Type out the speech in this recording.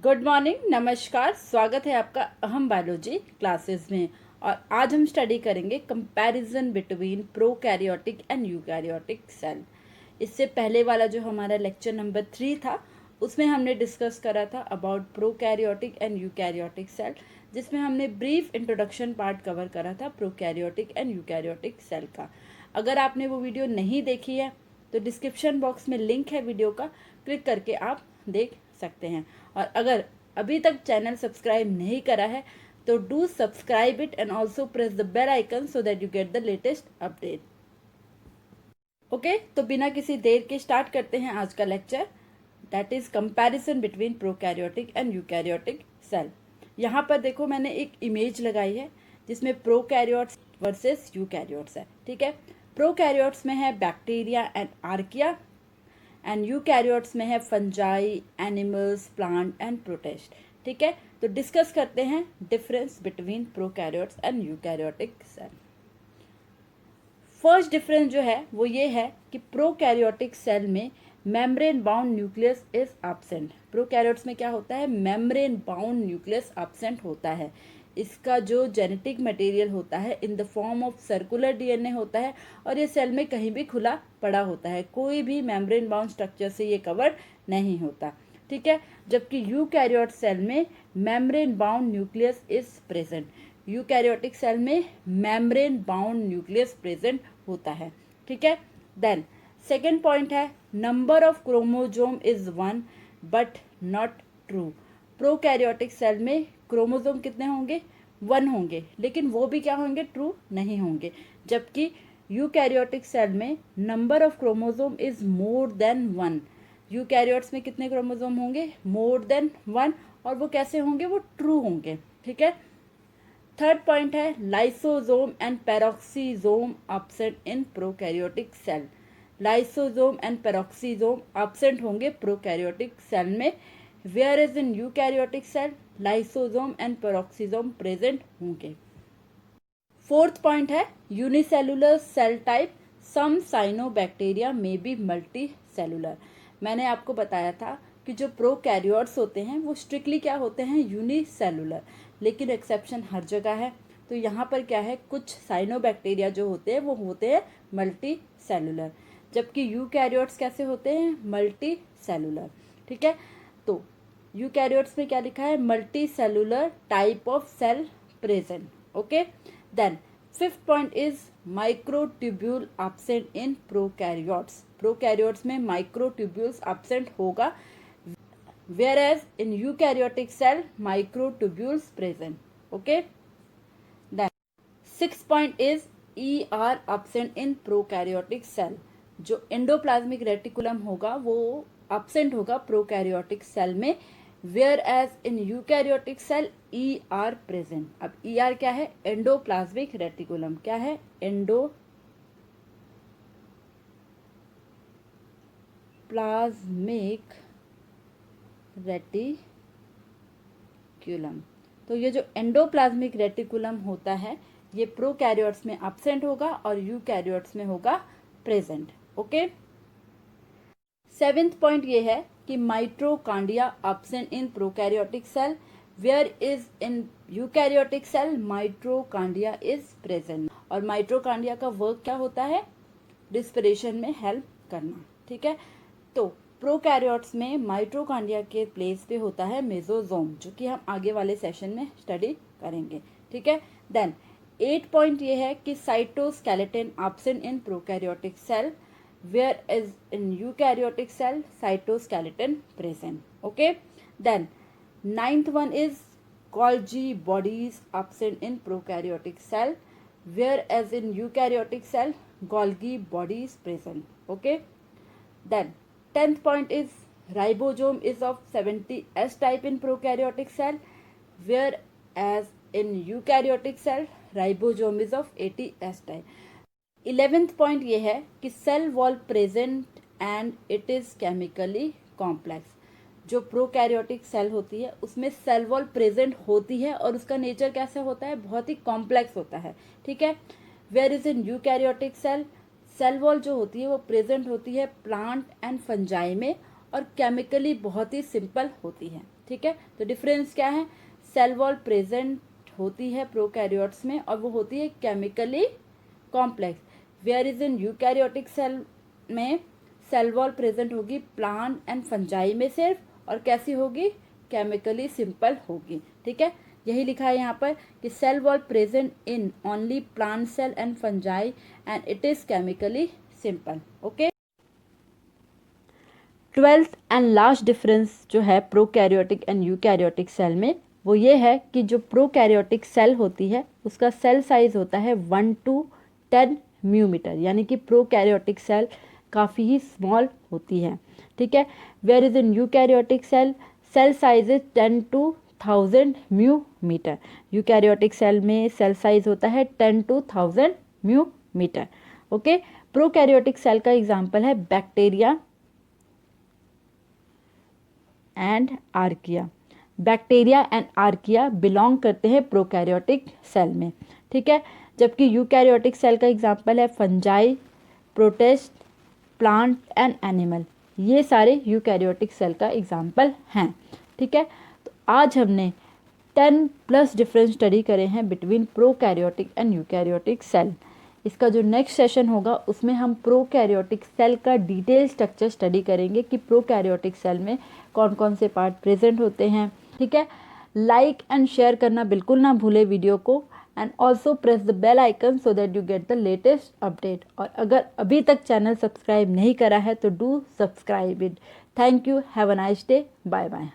Good morning, नमस्कार। स्वागत है आपका अहम बायोलॉजी क्लासेस में। और आज हम स्टडी करेंगे comparison between prokaryotic and eukaryotic cell. इससे पहले वाला जो हमारा लेक्चर नंबर 3 था उसमें हमने डिस्कस करा था about prokaryotic and eukaryotic cell, जिसमें हमने ब्रीफ इंट्रोडक्शन पार्ट कवर करा था प्रोकैरियोटिक एंड यूकैरियोटिक सेल का। अगर आपने वो वीडियो नहीं देखी है तो डिस्क्रिप्शन बॉक्स में लिंक है वीडियो का, क्लिक करके आप देख सकते हैं। और अगर अभी तक चैनल सब्सक्राइब नहीं करा है तो do subscribe it and also press the bell icon so that you get the latest update. Okay, तो बिना किसी देर के स्टार्ट करते हैं आज का lecture, that is comparison between prokaryotic and eukaryotic cell. यहाँ पर देखो मैंने एक इमेज लगाई है जिसमें प्रोकैरियोट्स वर्सेस यूकैरियोट्स है। ठीक है, प्रोकैरियोट्स में है bacteria and archaea and eukaryotes में है fungi, animals, plant and protist. ठीक है, तो डिस्कस करते हैं difference between prokaryotes and eukaryotic cell. First difference जो है वो ये है कि प्रोकैरियोटिक सेल में membrane bound nucleus is absent. Prokaryotes में क्या होता है, मेम्ब्रेन बाउंड न्यूक्लियस एब्सेंट होता है। इसका जो जेनेटिक मटेरियल होता है in the form of circular DNA होता है और ये सेल में कहीं भी खुला पड़ा होता है, कोई भी मेम्ब्रेन बाउंड स्ट्रक्चर से ये कवर नहीं होता। ठीक है, जबकि यूकैरियोट सेल में membrane bound nucleus is present. Eukaryotic cell में मेम्ब्रेन बाउंड न्यूक्लियस प्रेजेंट होता है। ठीक है, देन सेकेंड पॉइंट है number of chromosome is 1 but not true. Prokaryotic cell में क्रोमोसोम कितने होंगे, 1 होंगे, लेकिन वो भी क्या होंगे, ट्रू नहीं होंगे। जबकि यूकैरियोटिक सेल में number of chromosome is more than 1। Eukaryotes में कितने क्रोमोसोम होंगे, मोर देन 1, और वो कैसे होंगे, वो ट्रू होंगे। ठीक है, थर्ड पॉइंट है lysosome and peroxisome absent in prokaryotic cell. Lysosome and peroxisome absent होंगे प्रोकैरियोटिक सेल में, whereas in eukaryotic cell lysosome and peroxisome present होंगे। फोर्थ पॉइंट है unicellular cell type, some cyanobacteria may be multicellular. मैंने आपको बताया था कि जो प्रोकैरियोट्स होते हैं वो स्ट्रिक्टली क्या होते हैं, यूनिसेलुलर, लेकिन एक्सेप्शन हर जगह है। तो यहाँ पर क्या है, कुछ साइनोबैक्टीरिया जो होते हैं वो होते हैं मल्टी सेलुलर, जबकि यूकैरियोट्स कैसे होते हैं, मल्टी सेलुलर। ठीक है, तो यूकैरियोट्स में क्या लिखा है, multicellular type of cell present. Okay, then fifth point is microtubule absent in prokaryotes. Prokaryotes में माइक्रोट्यूब्यूल्स एब्सेंट होगा, whereas in eukaryotic cell microtubules present. Okay, then sixth point is ER absent in prokaryotic cell। जो endoplasmic reticulum होगा वो absent होगा prokaryotic cell में, whereas in eukaryotic cell ER present. अब ER क्या है, endoplasmic reticulum. क्या है, एंडोप्लाज्मिक रेटिकुलम। तो ये जो एंडोप्लाज्मिक रेटिकुलम होता है ये प्रोकैरियोट्स में एब्सेंट होगा और यूकैरियोट्स में होगा प्रेजेंट। ओके, सेवेंथ पॉइंट ये है कि mitochondria absent in prokaryotic cell, whereas in eukaryotic cell mitochondria is present. और माइटोकॉन्ड्रिया का वर्क क्या होता है, रिस्पिरेशन में हेल्प करना। ठीक है, तो प्रोकैरियोट्स में माइटोकॉन्ड्रिया के प्लेस पे होता है मेसोसोम, जो कि हम आगे वाले सेशन में स्टडी करेंगे। ठीक है, देन 8 पॉइंट ये है कि cytoskeleton absent in prokaryotic cell, where is in eukaryotic cell cytoskeleton present. Okay, then ninth one is Golgi bodies absent in prokaryotic cell, whereas in eukaryotic cell Golgi bodies present. Okay, then 10th point is ribosome is of 70S type in prokaryotic cell, whereas in eukaryotic cell ribosome is of 80S type. 11th point ये है कि cell wall present and it is chemically complex. जो prokaryotic cell होती है उसमें cell wall present होती है और उसका नेचर कैसा होता है, बहुत ही कॉम्प्लेक्स होता है। ठीक है, whereas in eukaryotic cell cell wall जो होती है वो प्रेजेंट होती है प्लांट एंड फंजाई में और केमिकली बहुत ही सिंपल होती है। ठीक है, तो डिफरेंस क्या है, सेल वॉल प्रेजेंट होती है प्रोकैरियोट्स में और वो होती है chemically complex, whereas in eukaryotic cell में सेल वॉल प्रेजेंट होगी प्लांट एंड फंजाई में सिर्फ, और कैसी होगी, केमिकली सिंपल होगी। ठीक है, यही लिखा है यहाँ पर कि cell wall present in only plant cell and fungi and it is chemically simple. Okay, 12th and last difference जो है प्रोकैरियोटिक एंड यूकैरियोटिक सेल में वो ये है कि जो प्रोकैरियोटिक सेल होती है उसका सेल साइज होता है 1 to 10 म्यूमीटर, यानी कि प्रोकैरियोटिक सेल काफ़ी ही स्मॉल होती है। ठीक है, whereas in eukaryotic cell cell size is 10 to 1000 mu metre. Eukaryotic cell में सेल साइज होता है 10 to 1000 mu metre. Okay, prokaryotic cell का एग्जाम्पल है bacteria and archaea. Bacteria and archaea belong करते हैं प्रोकैरियोटिक सेल में। ठीक है, जबकि यूकैरियोटिक सेल का एग्जाम्पल है fungi, protist, plant and animal. ये सारे यूकैरियोटिक सेल का एग्जाम्पल हैं। ठीक है, तो आज हमने 10+ डिफरेंस स्टडी करे हैं between prokaryotic and eukaryotic cell. इसका जो नेक्स्ट सेशन होगा उसमें हम प्रोकैरियोटिक सेल का डिटेल स्ट्रक्चर स्टडी करेंगे कि प्रोकैरियोटिक सेल में कौन कौन से पार्ट प्रेजेंट होते हैं। ठीक है, लाइक एंड शेयर करना बिल्कुल ना भूले वीडियो को, and also press the bell icon so that you get the latest update. और अगर अभी तक चैनल सब्सक्राइब नहीं करा है तो do subscribe it. Thank you, have a nice day, bye bye.